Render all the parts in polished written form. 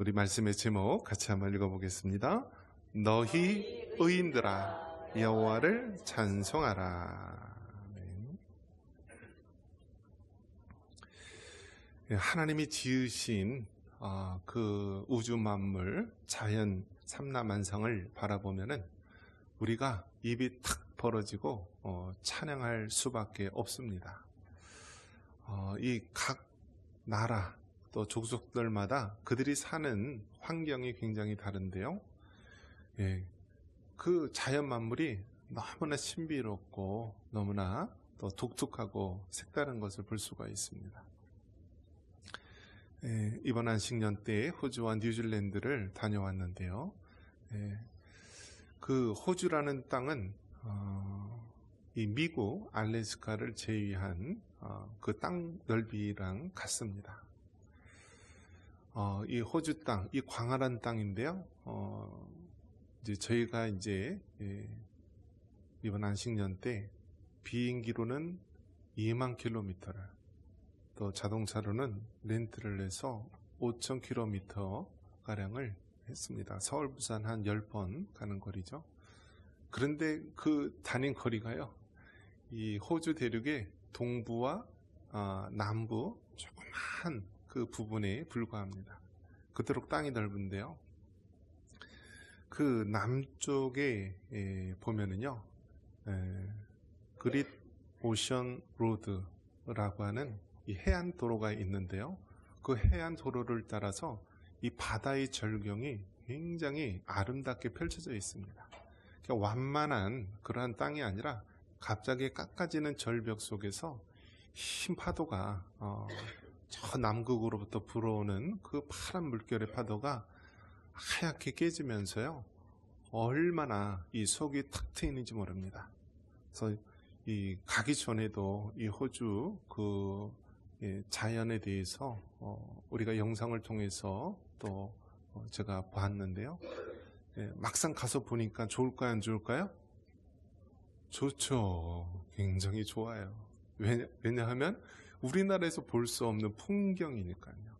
우리 말씀의 제목 같이 한번 읽어보겠습니다. 너희 의인들아 여호와를 찬송하라. 네. 하나님이 지으신 그 우주 만물, 자연 삼라만상을 바라보면은 우리가 입이 탁 벌어지고 찬양할 수밖에 없습니다. 이 각 나라 또 족속들마다 그들이 사는 환경이 굉장히 다른데요. 예, 그 자연 만물이 너무나 신비롭고 너무나 또 독특하고 색다른 것을 볼 수가 있습니다. 예, 이번 안식년 때 호주와 뉴질랜드를 다녀왔는데요. 예, 그 호주라는 땅은 이 미국 알래스카를 제외한 그 땅 넓이랑 같습니다. 이 호주 땅, 이 광활한 땅인데요. 이제 저희가 이번 안식년 때 비행기로는 2만 킬로미터를, 또 자동차로는 렌트를 해서 5,000km 가량을 했습니다. 서울, 부산 한 10번 가는 거리죠. 그런데 그 다닌 거리가요, 이 호주 대륙의 동부와 남부 조그만 그 부분에 불과합니다. 그토록 땅이 넓은데요. 그 남쪽에 보면은요, 그릿 오션 로드라고 하는 이 해안 도로가 있는데요. 그 해안 도로를 따라서 이 바다의 절경이 굉장히 아름답게 펼쳐져 있습니다. 그러니까 완만한 그러한 땅이 아니라 갑자기 깎아지는 절벽 속에서 흰 파도가 저 남극으로부터 불어오는 그 파란 물결의 파도가 하얗게 깨지면서요, 얼마나 이 속이 탁 트이는지 모릅니다. 그래서 이 가기 전에도 이 호주 그 자연에 대해서 우리가 영상을 통해서 또 제가 봤는데요. 막상 가서 보니까 좋을까요, 안 좋을까요? 좋죠. 굉장히 좋아요. 왜냐하면 우리나라에서 볼 수 없는 풍경이니까요.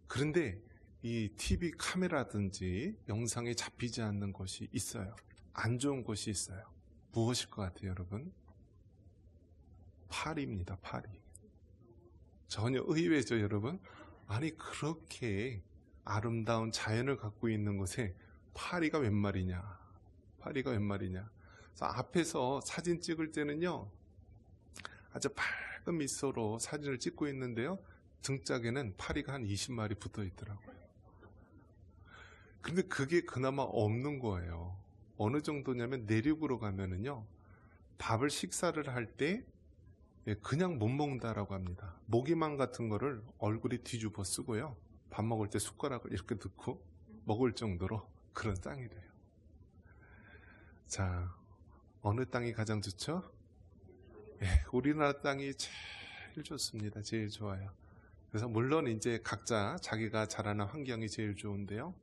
그런데 이 TV 카메라든지 영상에 잡히지 않는 것이 있어요. 안 좋은 것이 있어요. 무엇일 것 같아요, 여러분? 파리입니다, 파리. 전혀 의외죠, 여러분? 아니, 그렇게 아름다운 자연을 갖고 있는 곳에 파리가 웬 말이냐? 파리가 웬 말이냐? 그래서 앞에서 사진 찍을 때는요, 아주 밝은 미소로 사진을 찍고 있는데요, 등짝에는 파리가 한 20마리 붙어 있더라고요. 근데 그게 그나마 없는 거예요. 어느 정도냐면 내륙으로 가면은요, 밥을 식사를 할 때 그냥 못 먹는다라고 합니다. 모기망 같은 거를 얼굴에 뒤집어 쓰고요, 밥 먹을 때 숟가락을 이렇게 넣고 먹을 정도로 그런 땅이래요. 자, 어느 땅이 가장 좋죠? 우리나라 땅이 제일 좋습니다. 제일 좋아요. 그래서 물론 이제 각자 자기가 자라는 환경이 제일 좋은데요,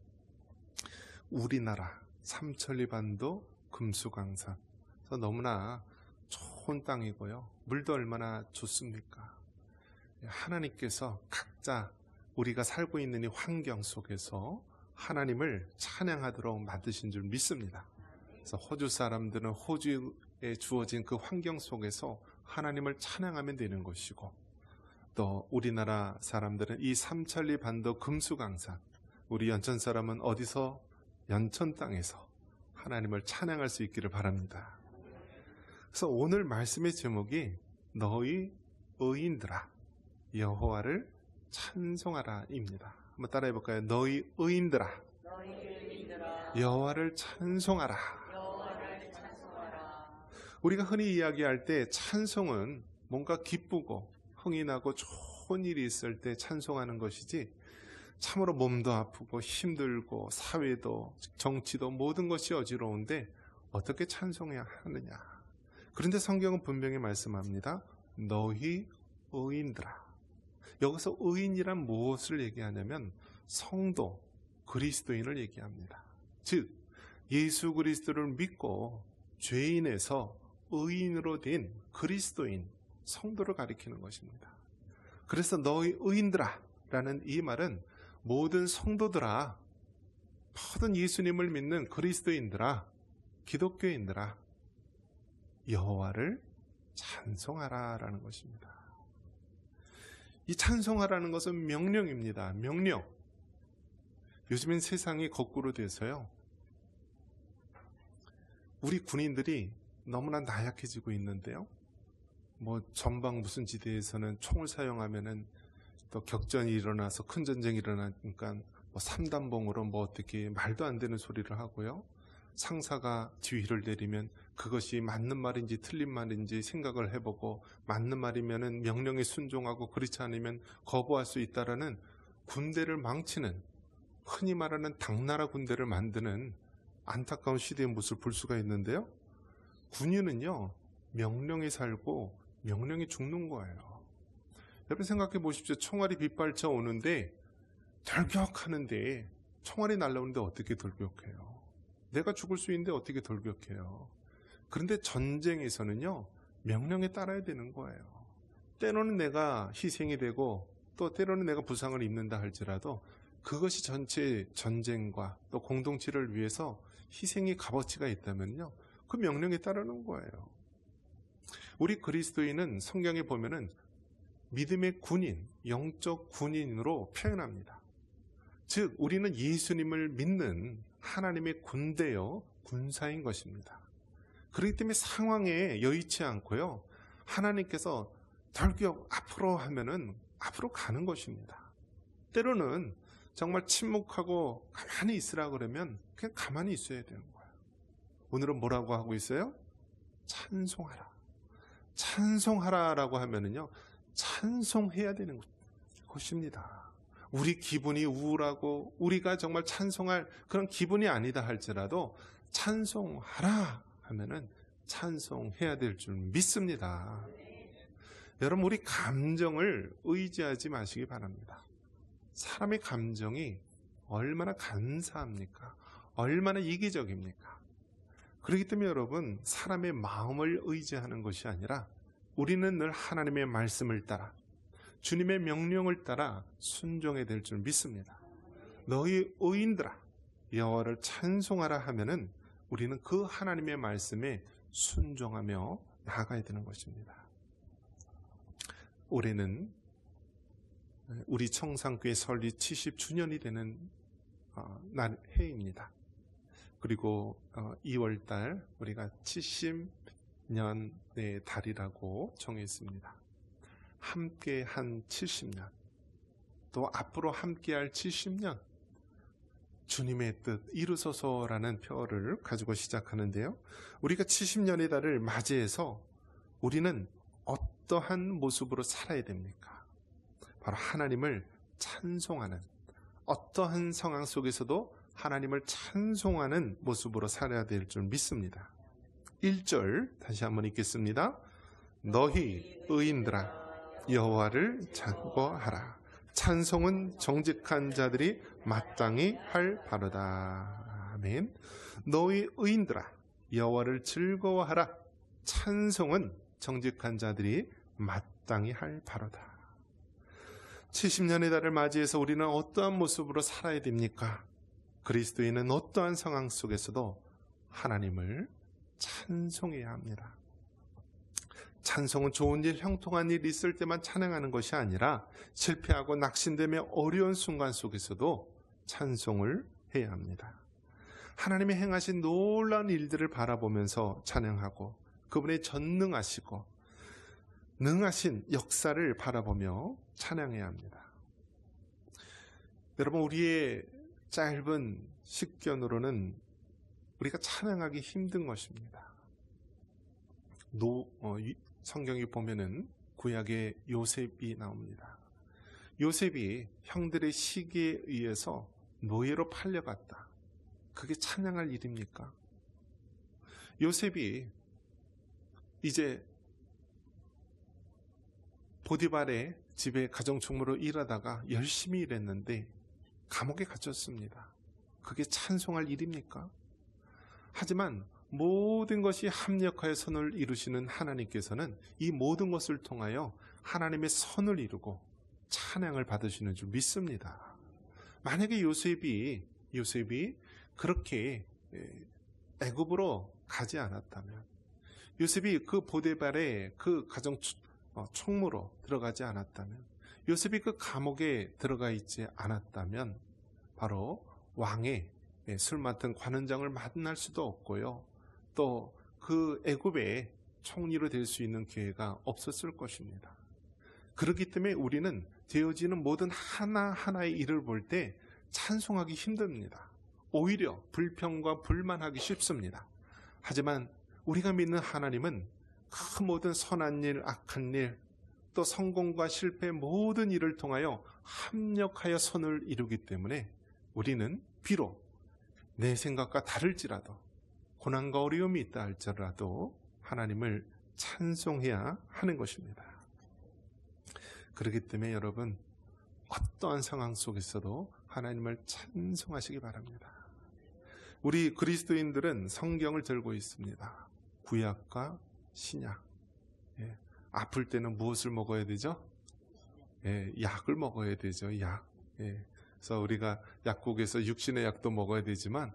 우리나라 삼천리반도 금수강산, 그래서 너무나 좋은 땅이고요, 물도 얼마나 좋습니까? 하나님께서 각자 우리가 살고 있는 이 환경 속에서 하나님을 찬양하도록 만드신 줄 믿습니다. 그래서 호주 사람들은 호주에 주어진 그 환경 속에서 하나님을 찬양하면 되는 것이고, 또 우리나라 사람들은 이 삼천리 반도 금수강산, 우리 연천 사람은 어디서? 연천 땅에서 하나님을 찬양할 수 있기를 바랍니다. 그래서 오늘 말씀의 제목이 너희 의인들아 여호와를 찬송하라 입니다. 한번 따라해 볼까요? 너희 의인들아 여호와를 찬송하라. 우리가 흔히 이야기할 때 찬송은 뭔가 기쁘고 흥이 나고 좋은 일이 있을 때 찬송하는 것이지, 참으로 몸도 아프고 힘들고 사회도 정치도 모든 것이 어지러운데 어떻게 찬송해야 하느냐. 그런데 성경은 분명히 말씀합니다. 너희 의인들아. 여기서 의인이란 무엇을 얘기하냐면 성도, 그리스도인을 얘기합니다. 즉 예수 그리스도를 믿고 죄인에서 의인으로 된 그리스도인, 성도를 가리키는 것입니다. 그래서 너희 의인들아 라는 이 말은 모든 성도들아, 모든 예수님을 믿는 그리스도인들아, 기독교인들아, 여호와를 찬송하라라는 것입니다. 이 찬송하라는 것은 명령입니다. 명령. 요즘엔 세상이 거꾸로 돼서요, 우리 군인들이 너무나 나약해지고 있는데요, 전방 무슨 지대에서는 총을 사용하면은 또 격전이 일어나서 큰 전쟁이 일어나니까 삼단봉으로 어떻게 말도 안 되는 소리를 하고요, 상사가 지휘를 내리면 그것이 맞는 말인지 틀린 말인지 생각을 해보고 맞는 말이면은 명령에 순종하고 그렇지 않으면 거부할 수 있다라는 군대를 망치는, 흔히 말하는 당나라 군대를 만드는 안타까운 시대의 모습을 볼 수가 있는데요, 군인은요 명령에 살고 명령에 죽는 거예요. 여러분 생각해 보십시오. 총알이 빗발쳐 오는데 돌격하는데, 총알이 날라오는데 어떻게 돌격해요? 내가 죽을 수 있는데 어떻게 돌격해요? 그런데 전쟁에서는요 명령에 따라야 되는 거예요. 때로는 내가 희생이 되고 또 때로는 내가 부상을 입는다 할지라도 그것이 전체 전쟁과 또 공동체를 위해서 희생의 값어치가 있다면요, 그 명령에 따르는 거예요. 우리 그리스도인은 성경에 보면은 믿음의 군인, 영적 군인으로 표현합니다. 즉 우리는 예수님을 믿는 하나님의 군대요, 군사인 것입니다. 그렇기 때문에 상황에 여의치 않고요, 하나님께서 돌격 앞으로 하면은 앞으로 가는 것입니다. 때로는 정말 침묵하고 가만히 있으라 그러면 그냥 가만히 있어야 되는 거예요. 오늘은 뭐라고 하고 있어요? 찬송하라. 찬송하라라고 하면은요, 찬송해야 되는 것입니다. 우리 기분이 우울하고 우리가 정말 찬송할 그런 기분이 아니다 할지라도 찬송하라 하면은 찬송해야 될 줄 믿습니다. 여러분, 우리 감정을 의지하지 마시기 바랍니다. 사람의 감정이 얼마나 간사합니까? 얼마나 이기적입니까? 그렇기 때문에 여러분, 사람의 마음을 의지하는 것이 아니라 우리는 늘 하나님의 말씀을 따라 주님의 명령을 따라 순종해야 될 줄 믿습니다. 너희 의인들아 여호와를 찬송하라 하면은 우리는 그 하나님의 말씀에 순종하며 나아가야 되는 것입니다. 올해는 우리 청상교회 설립 70주년이 되는 해입니다. 그리고 2월달 우리가 70년의 달이라고 정했습니다. 함께한 70년, 또 앞으로 함께할 70년, 주님의 뜻 이루소서라는 표어를 가지고 시작하는데요, 우리가 70년의 달을 맞이해서 우리는 어떠한 모습으로 살아야 됩니까? 바로 하나님을 찬송하는, 어떠한 상황 속에서도 하나님을 찬송하는 모습으로 살아야 될 줄 믿습니다. 1절 다시 한번 읽겠습니다. 너희 의인들아 여호와를 찬송하라. 찬송은 정직한 자들이 마땅히 할 바로다. 아멘. 너희 의인들아 여호와를 즐거워하라. 찬송은 정직한 자들이 마땅히 할 바로다. 70년의 달을 맞이해서 우리는 어떠한 모습으로 살아야 됩니까? 그리스도인은 어떠한 상황 속에서도 하나님을 찬송해야 합니다. 찬송은 좋은 일, 형통한 일 있을 때만 찬양하는 것이 아니라 실패하고 낙심되며 어려운 순간 속에서도 찬송을 해야 합니다. 하나님이 행하신 놀라운 일들을 바라보면서 찬양하고 그분의 전능하시고 능하신 역사를 바라보며 찬양해야 합니다. 여러분, 우리의 짧은 식견으로는 우리가 찬양하기 힘든 것입니다. 성경에 보면은 구약의 요셉이 나옵니다. 요셉이 형들의 시기에 의해서 노예로 팔려갔다. 그게 찬양할 일입니까? 요셉이 이제 보디발의 집에 가정총무로 일하다가 열심히 일했는데 감옥에 갇혔습니다. 그게 찬송할 일입니까? 하지만 모든 것이 합력하여 선을 이루시는 하나님께서는 이 모든 것을 통하여 하나님의 선을 이루고 찬양을 받으시는 줄 믿습니다. 만약에 요셉이 그렇게 애굽으로 가지 않았다면, 요셉이 그 보디발의 그 가정 총무로 들어가지 않았다면, 요셉이 그 감옥에 들어가 있지 않았다면 바로 왕의 술 맡은 관원장을 만날 수도 없고요, 또 그 애굽의 총리로 될 수 있는 기회가 없었을 것입니다. 그렇기 때문에 우리는 되어지는 모든 하나하나의 일을 볼 때 찬송하기 힘듭니다. 오히려 불평과 불만하기 쉽습니다. 하지만 우리가 믿는 하나님은 그 모든 선한 일, 악한 일, 또 성공과 실패 모든 일을 통하여 합력하여 선을 이루기 때문에 우리는 비록 내 생각과 다를지라도, 고난과 어려움이 있다 할지라도 하나님을 찬송해야 하는 것입니다. 그렇기 때문에 여러분, 어떠한 상황 속에서도 하나님을 찬송하시기 바랍니다. 우리 그리스도인들은 성경을 들고 있습니다. 구약과 신약. 아플 때는 무엇을 먹어야 되죠? 약을 먹어야 되죠. 약. 그래서 우리가 약국에서 육신의 약도 먹어야 되지만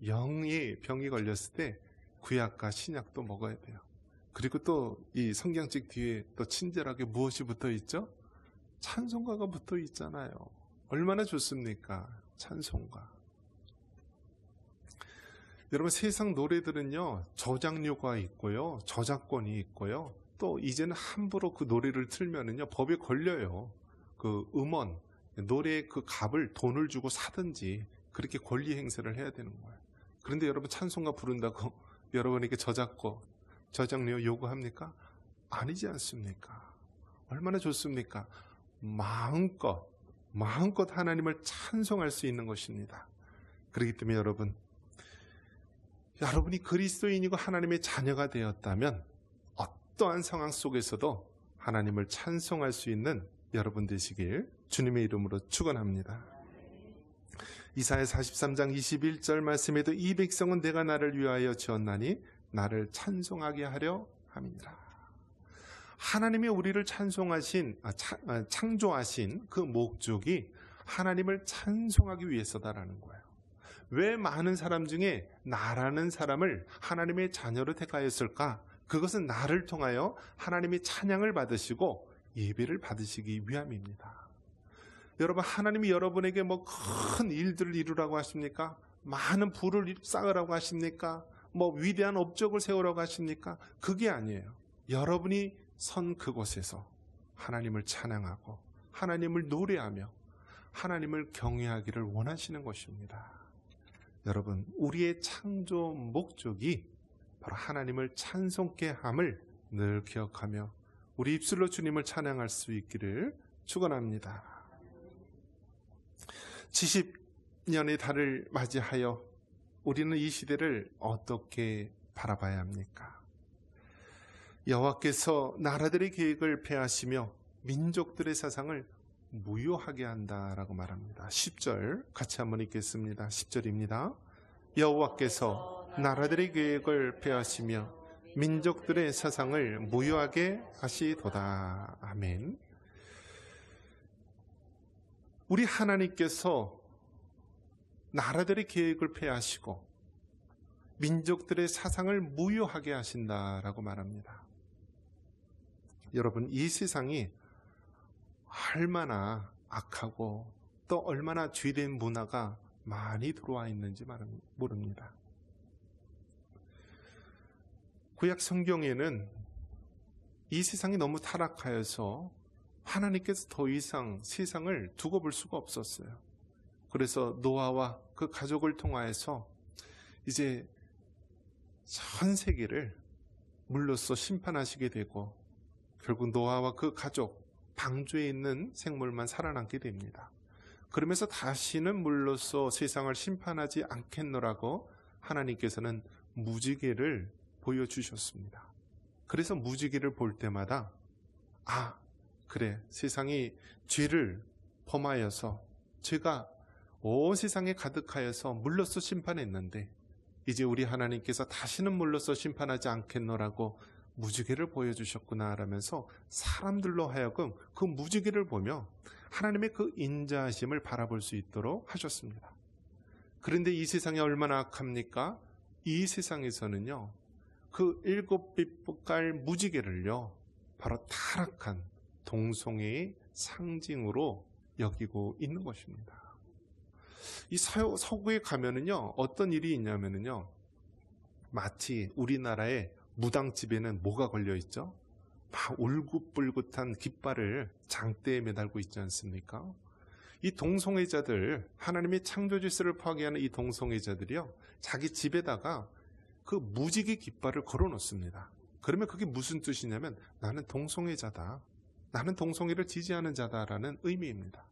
영의 병이 걸렸을 때 구약과 신약도 먹어야 돼요. 그리고 또 이 성경책 뒤에 또 친절하게 무엇이 붙어 있죠? 찬송가가 붙어 있잖아요. 얼마나 좋습니까? 찬송가. 여러분, 세상 노래들은요, 저작료가 있고요, 저작권이 있고요, 또 이제는 함부로 그 노래를 틀면은요, 법에 걸려요. 그 음원, 노래의 그 값을 돈을 주고 사든지 그렇게 권리 행사를 해야 되는 거예요. 그런데 여러분, 찬송가 부른다고 여러분에게 저작료 요구합니까? 아니지 않습니까? 얼마나 좋습니까? 마음껏 하나님을 찬송할 수 있는 것입니다. 그렇기 때문에 여러분이 그리스도인이고 하나님의 자녀가 되었다면 어떠한 상황 속에서도 하나님을 찬송할 수 있는 여러분 되시길 주님의 이름으로 축원합니다. 이사야 43장 21절 말씀에도 이 백성은 내가 나를 위하여 지었나니 나를 찬송하게 하려 함이니라. 하나님이 우리를 창조하신 그 목적이 하나님을 찬송하기 위해서다라는 거예요. 왜 많은 사람 중에 나라는 사람을 하나님의 자녀로 택하였을까? 그것은 나를 통하여 하나님이 찬양을 받으시고 예배를 받으시기 위함입니다. 여러분, 하나님이 여러분에게 큰 일들을 이루라고 하십니까? 많은 부를 쌓으라고 하십니까? 위대한 업적을 세우라고 하십니까? 그게 아니에요. 여러분이 선 그곳에서 하나님을 찬양하고 하나님을 노래하며 하나님을 경외하기를 원하시는 것입니다. 여러분, 우리의 창조 목적이 바로 하나님을 찬송케 함을 늘 기억하며 우리 입술로 주님을 찬양할 수 있기를 축원합니다. 70년의 달을 맞이하여 우리는 이 시대를 어떻게 바라봐야 합니까? 여호와께서 나라들의 계획을 폐하시며 민족들의 사상을 무효하게 한다라고 말합니다. 10절 같이 한번 읽겠습니다. 10절입니다. 여호와께서 나라들의 계획을 폐하시며 민족들의 사상을 무효하게 하시도다. 아멘. 우리 하나님께서 나라들의 계획을 폐하시고 민족들의 사상을 무효하게 하신다라고 말합니다. 여러분, 이 세상이 얼마나 악하고 또 얼마나 죄된 문화가 많이 들어와 있는지 모릅니다. 구약 성경에는 이 세상이 너무 타락하여서 하나님께서 더 이상 세상을 두고 볼 수가 없었어요. 그래서 노아와 그 가족을 통하여서 이제 전 세계를 물로써 심판하시게 되고 결국 노아와 그 가족, 방주에 있는 생물만 살아남게 됩니다. 그러면서 다시는 물로써 세상을 심판하지 않겠노라고 하나님께서는 무지개를 보여주셨습니다. 그래서 무지개를 볼 때마다 그래, 세상이 죄를 범하여서 죄가 온 세상에 가득하여서 물로써 심판했는데 이제 우리 하나님께서 다시는 물로써 심판하지 않겠노라고 무지개를 보여주셨구나 라면서 사람들로 하여금 그 무지개를 보며 하나님의 그 인자하심을 바라볼 수 있도록 하셨습니다. 그런데 이 세상이 얼마나 악합니까? 이 세상에서는요, 그 7빛깔 무지개를요, 바로 타락한 동성애의 상징으로 여기고 있는 것입니다. 이 서구에 가면은요, 어떤 일이 있냐면은요, 마치 우리나라의 무당집에는 뭐가 걸려 있죠? 막 울긋불긋한 깃발을 장대에 매달고 있지 않습니까? 이 동성애자들, 하나님의 창조 질서를 파괴하는 이 동성애자들이요, 자기 집에다가 그 무지개 깃발을 걸어 놓습니다. 그러면 그게 무슨 뜻이냐면, 나는 동성애자다, 나는 동성애를 지지하는 자다라는 의미입니다.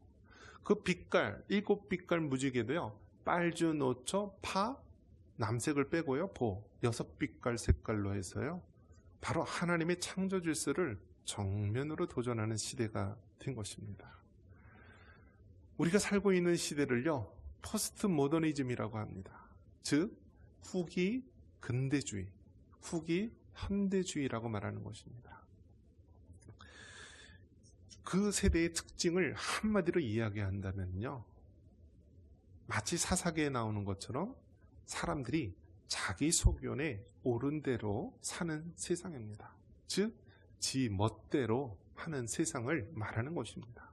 그 빛깔, 7빛깔 무지개도요, 빨주, 노초, 파, 남색을 빼고요, 보, 6빛깔 색깔로 해서요, 바로 하나님의 창조 질서를 정면으로 도전하는 시대가 된 것입니다. 우리가 살고 있는 시대를요, 포스트 모더니즘이라고 합니다. 즉, 후기 근대주의, 후기 현대주의라고 말하는 것입니다. 그 세대의 특징을 한마디로 이야기한다면요, 마치 사사기에 나오는 것처럼 사람들이 자기 소견에 옳은 대로 사는 세상입니다. 즉, 지 멋대로 하는 세상을 말하는 것입니다.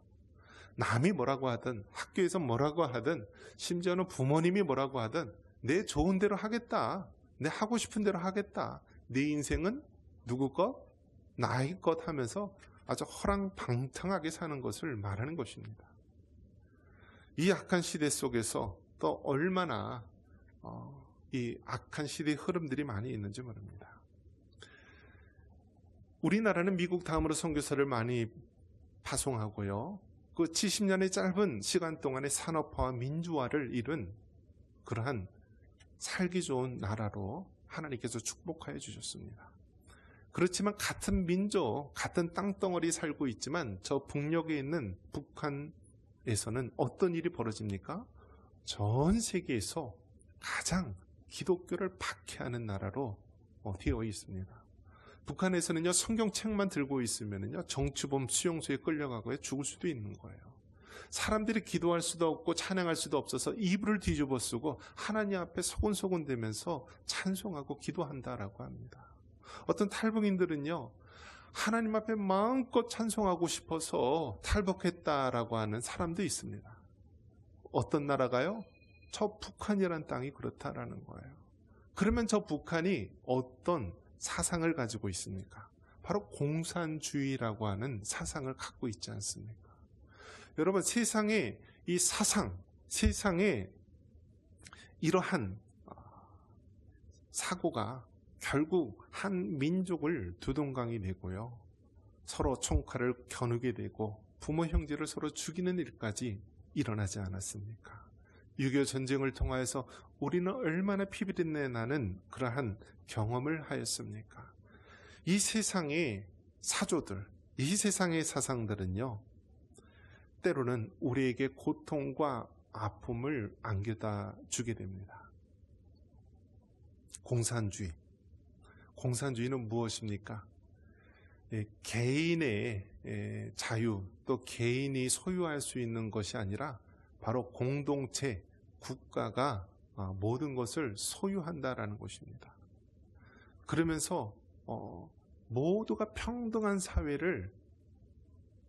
남이 뭐라고 하든, 학교에서 뭐라고 하든, 심지어는 부모님이 뭐라고 하든, 내 좋은 대로 하겠다, 내 하고 싶은 대로 하겠다, 내 인생은 누구 것? 나의 것 하면서 아주 허랑방탕하게 사는 것을 말하는 것입니다. 이 악한 시대 속에서 또 얼마나 이 악한 시대의 흐름들이 많이 있는지 모릅니다. 우리나라는 미국 다음으로 선교사를 많이 파송하고요, 그 70년의 짧은 시간 동안에 산업화와 민주화를 이룬 그러한 살기 좋은 나라로 하나님께서 축복하여 주셨습니다. 그렇지만 같은 민족, 같은 땅덩어리 살고 있지만 저 북녘에 있는 북한에서는 어떤 일이 벌어집니까? 전 세계에서 가장 기독교를 박해하는 나라로 되어 있습니다. 북한에서는요, 성경책만 들고 있으면요, 정치범 수용소에 끌려가고 죽을 수도 있는 거예요. 사람들이 기도할 수도 없고 찬양할 수도 없어서 이불을 뒤집어 쓰고 하나님 앞에 소곤소곤 대면서 찬송하고 기도한다라고 합니다. 어떤 탈북인들은요, 하나님 앞에 마음껏 찬송하고 싶어서 탈북했다라고 하는 사람도 있습니다. 어떤 나라가요? 저 북한이란 땅이 그렇다라는 거예요. 그러면 저 북한이 어떤 사상을 가지고 있습니까? 바로 공산주의라고 하는 사상을 갖고 있지 않습니까? 여러분, 세상에 이 사상, 세상에 이러한 사고가 결국 한 민족을 두동강이 내고요, 서로 총칼을 겨누게 되고 부모 형제를 서로 죽이는 일까지 일어나지 않았습니까? 6.25 전쟁을 통하여서 우리는 얼마나 피비린내 나는 그러한 경험을 하였습니까? 이 세상의 사조들, 이 세상의 사상들은요, 때로는 우리에게 고통과 아픔을 안겨다 주게 됩니다. 공산주의는 무엇입니까? 개인의 자유, 또 개인이 소유할 수 있는 것이 아니라 바로 공동체, 국가가 모든 것을 소유한다라는 것입니다. 그러면서 모두가 평등한 사회를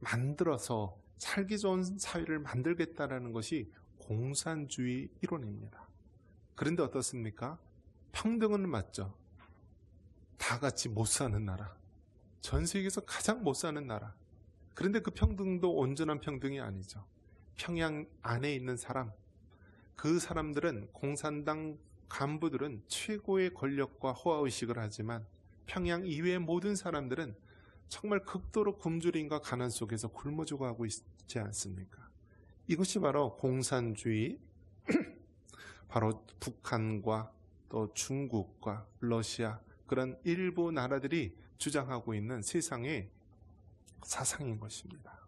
만들어서 살기 좋은 사회를 만들겠다라는 것이 공산주의 이론입니다. 그런데 어떻습니까? 평등은 맞죠. 다 같이 못 사는 나라, 전 세계에서 가장 못 사는 나라. 그런데 그 평등도 온전한 평등이 아니죠. 평양 안에 있는 사람, 그 사람들은, 공산당 간부들은 최고의 권력과 호화의식을 하지만 평양 이외의 모든 사람들은 정말 극도로 굶주림과 가난 속에서 굶어 죽어가고 있지 않습니까? 이것이 바로 공산주의, 바로 북한과 또 중국과 러시아, 그런 일부 나라들이 주장하고 있는 세상의 사상인 것입니다.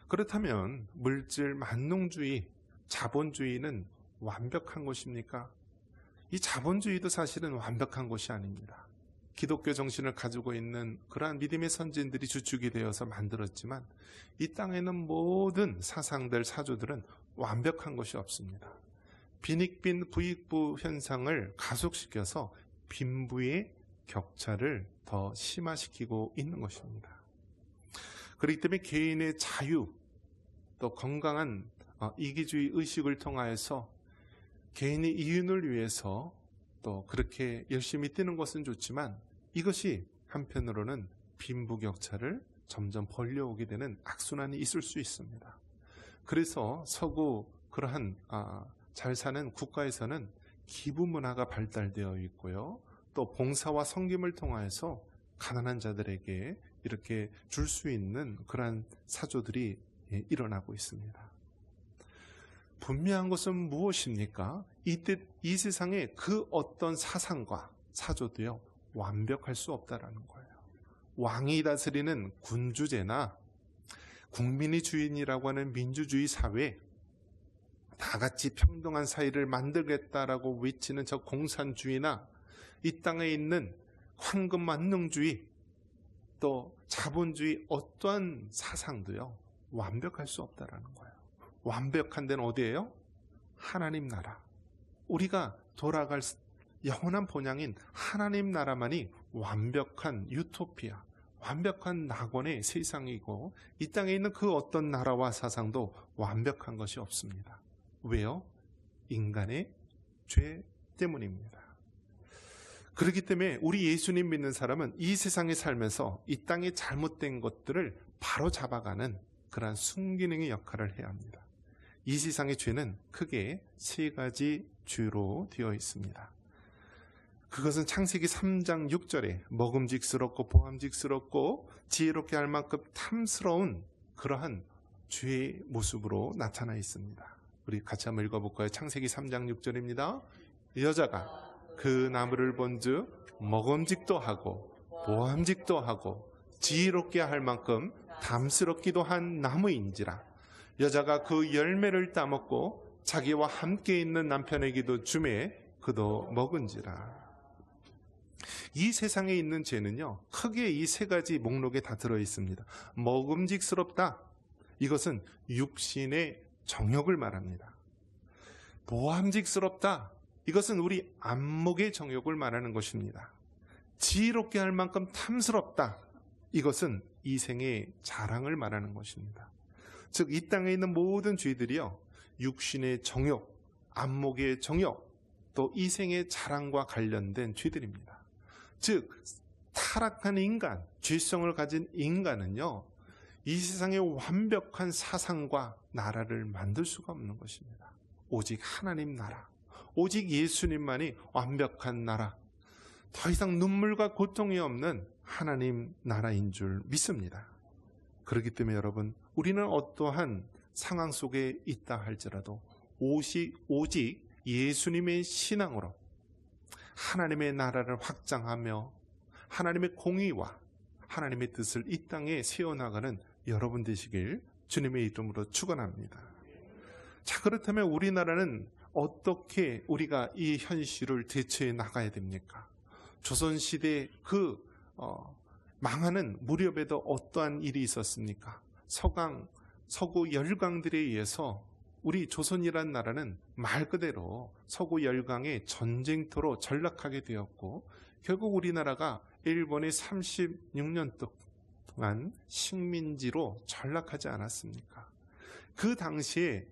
그렇다면 물질 만능주의, 자본주의는 완벽한 것입니까? 이 자본주의도 사실은 완벽한 것이 아닙니다. 기독교 정신을 가지고 있는 그러한 믿음의 선진들이 주축이 되어서 만들었지만 이 땅에는 모든 사상들, 사조들은 완벽한 것이 없습니다. 빈익빈 부익부 현상을 가속시켜서 빈부의 격차를 더 심화시키고 있는 것입니다. 그렇기 때문에 개인의 자유, 또 건강한 이기주의 의식을 통하여서 개인의 이윤을 위해서 또 그렇게 열심히 뛰는 것은 좋지만 이것이 한편으로는 빈부격차를 점점 벌려오게 되는 악순환이 있을 수 있습니다. 그래서 서구 그러한 잘 사는 국가에서는 기부 문화가 발달되어 있고요. 또 봉사와 섬김을 통하여서 가난한 자들에게 이렇게 줄 수 있는 그러한 사조들이 일어나고 있습니다. 분명한 것은 무엇입니까? 이 세상에 그 어떤 사상과 사조도요 완벽할 수 없다라는 거예요. 왕이 다스리는 군주제나 국민이 주인이라고 하는 민주주의 사회, 다 같이 평등한 사회를 만들겠다라고 외치는 저 공산주의나 이 땅에 있는 황금만능주의, 또 자본주의 어떠한 사상도요 완벽할 수 없다라는 거예요. 완벽한 데는 어디예요? 하나님 나라. 우리가 돌아갈 영원한 본향인 하나님 나라만이 완벽한 유토피아, 완벽한 낙원의 세상이고 이 땅에 있는 그 어떤 나라와 사상도 완벽한 것이 없습니다. 왜요? 인간의 죄 때문입니다. 그렇기 때문에 우리 예수님 믿는 사람은 이 세상에 살면서 이 땅의 잘못된 것들을 바로 잡아가는 그러한 순기능의 역할을 해야 합니다. 이 세상의 죄는 크게 세 가지 죄로 되어 있습니다. 그것은 창세기 3장 6절에 먹음직스럽고 보암직스럽고 지혜롭게 할 만큼 탐스러운 그러한 죄의 모습으로 나타나 있습니다. 우리 같이 한번 읽어볼까요? 창세기 3장 6절입니다. 여자가 그 나무를 본즉 먹음직도 하고 보암직도 하고 지혜롭게 할 만큼 탐스럽기도 한 나무인지라. 여자가 그 열매를 따먹고 자기와 함께 있는 남편에게도 주매 그도 먹은지라. 이 세상에 있는 죄는요 크게 이 세 가지 목록에 다 들어있습니다. 먹음직스럽다, 이것은 육신의 정욕을 말합니다. 보암직스럽다, 이것은 우리 안목의 정욕을 말하는 것입니다. 지혜롭게 할 만큼 탐스럽다, 이것은 이생의 자랑을 말하는 것입니다. 즉 이 땅에 있는 모든 죄들이요 육신의 정욕, 안목의 정욕, 또 이생의 자랑과 관련된 죄들입니다. 즉 타락한 인간, 죄성을 가진 인간은요 이 세상의 완벽한 사상과 나라를 만들 수가 없는 것입니다. 오직 하나님 나라, 오직 예수님만이 완벽한 나라, 더 이상 눈물과 고통이 없는 하나님 나라인 줄 믿습니다. 그렇기 때문에 여러분, 우리는 어떠한 상황 속에 있다 할지라도 오직 예수님의 신앙으로 하나님의 나라를 확장하며 하나님의 공의와 하나님의 뜻을 이 땅에 세워나가는 여러분 되시길 주님의 이름으로 축원합니다. 자, 그렇다면 우리나라는 어떻게 우리가 이 현실을 대처해 나가야 됩니까? 조선시대 그 망하는 무렵에도 어떠한 일이 있었습니까? 서구 열강들에 의해서 우리 조선이란 나라는 말 그대로 서구 열강의 전쟁터로 전락하게 되었고, 결국 우리나라가 일본의 36년 동안 식민지로 전락하지 않았습니까? 그 당시에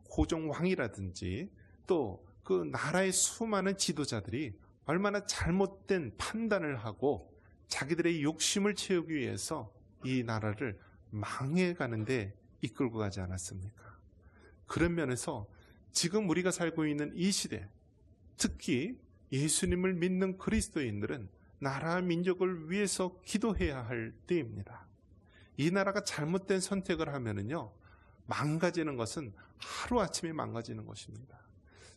고종왕이라든지 또 그 나라의 수많은 지도자들이 얼마나 잘못된 판단을 하고 자기들의 욕심을 채우기 위해서 이 나라를 망해가는데 이끌고 가지 않았습니까? 그런 면에서 지금 우리가 살고 있는 이 시대, 특히 예수님을 믿는 그리스도인들은 나라와 민족을 위해서 기도해야 할 때입니다. 이 나라가 잘못된 선택을 하면은요, 망가지는 것은 하루아침에 망가지는 것입니다.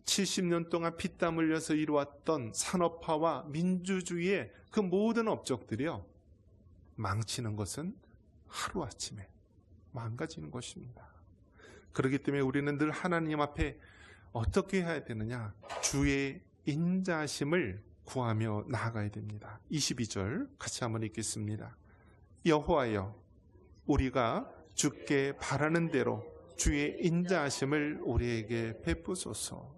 70년 동안 피땀 흘려서 이루었던 산업화와 민주주의의 그 모든 업적들이요, 망치는 것은 하루아침에 망가지는 것입니다. 그렇기 때문에 우리는 늘 하나님 앞에 어떻게 해야 되느냐? 주의 인자심을 구하며 나아가야 됩니다. 22절 같이 한번 읽겠습니다. 여호와여, 우리가 주께 바라는 대로 주의 인자하심을 우리에게 베푸소서.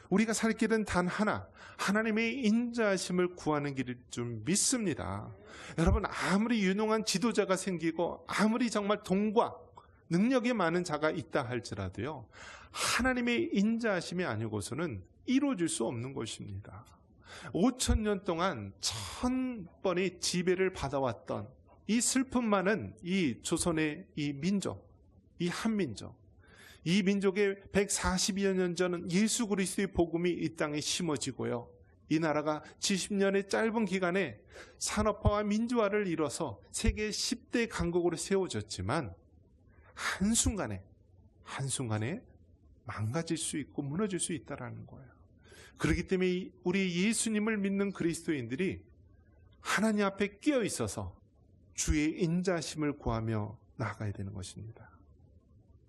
우리가 살 길은 단 하나, 하나님의 인자하심을 구하는 길일 줄 믿습니다. 여러분, 아무리 유능한 지도자가 생기고 아무리 정말 돈과 능력이 많은 자가 있다 할지라도요, 하나님의 인자하심이 아니고서는 이루어질 수 없는 것입니다. 5,000년 동안 1,000번의 지배를 받아왔던 이 슬픔 많은 이 조선의 이 민족, 이 한민족, 이 민족의 140여 년 전 예수 그리스도의 복음이 이 땅에 심어지고요, 이 나라가 70년의 짧은 기간에 산업화와 민주화를 이뤄서 세계 10대 강국으로 세워졌지만 한순간에 망가질 수 있고 무너질 수 있다는 거예요. 그렇기 때문에 우리 예수님을 믿는 그리스도인들이 하나님 앞에 끼어 있어서 주의 인자심을 구하며 나아가야 되는 것입니다.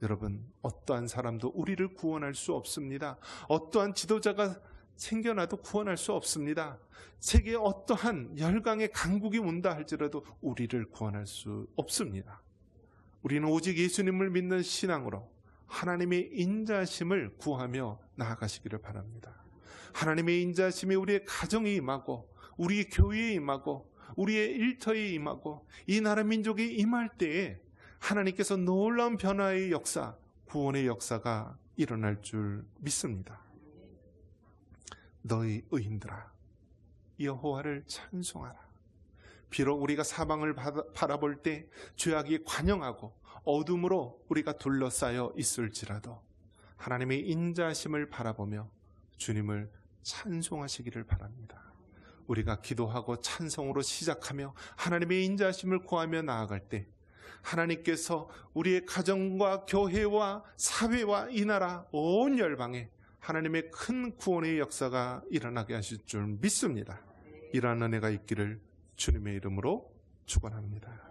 여러분, 어떠한 사람도 우리를 구원할 수 없습니다. 어떠한 지도자가 생겨나도 구원할 수 없습니다. 세계에 어떠한 열강의 강국이 온다 할지라도 우리를 구원할 수 없습니다. 우리는 오직 예수님을 믿는 신앙으로 하나님의 인자심을 구하며 나아가시기를 바랍니다. 하나님의 인자심이 우리의 가정에 임하고 우리의 교회에 임하고 우리의 일터에 임하고 이 나라 민족에 임할 때에 하나님께서 놀라운 변화의 역사, 구원의 역사가 일어날 줄 믿습니다. 너희 의인들아, 여호와를 찬송하라. 비록 우리가 사방을 바라볼 때 죄악이 관영하고 어둠으로 우리가 둘러싸여 있을지라도 하나님의 인자심을 바라보며 주님을 찬송하시기를 바랍니다. 우리가 기도하고 찬송으로 시작하며 하나님의 인자심을 구하며 나아갈 때 하나님께서 우리의 가정과 교회와 사회와 이 나라 온 열방에 하나님의 큰 구원의 역사가 일어나게 하실 줄 믿습니다. 이러한 은혜가 있기를 주님의 이름으로 축원합니다.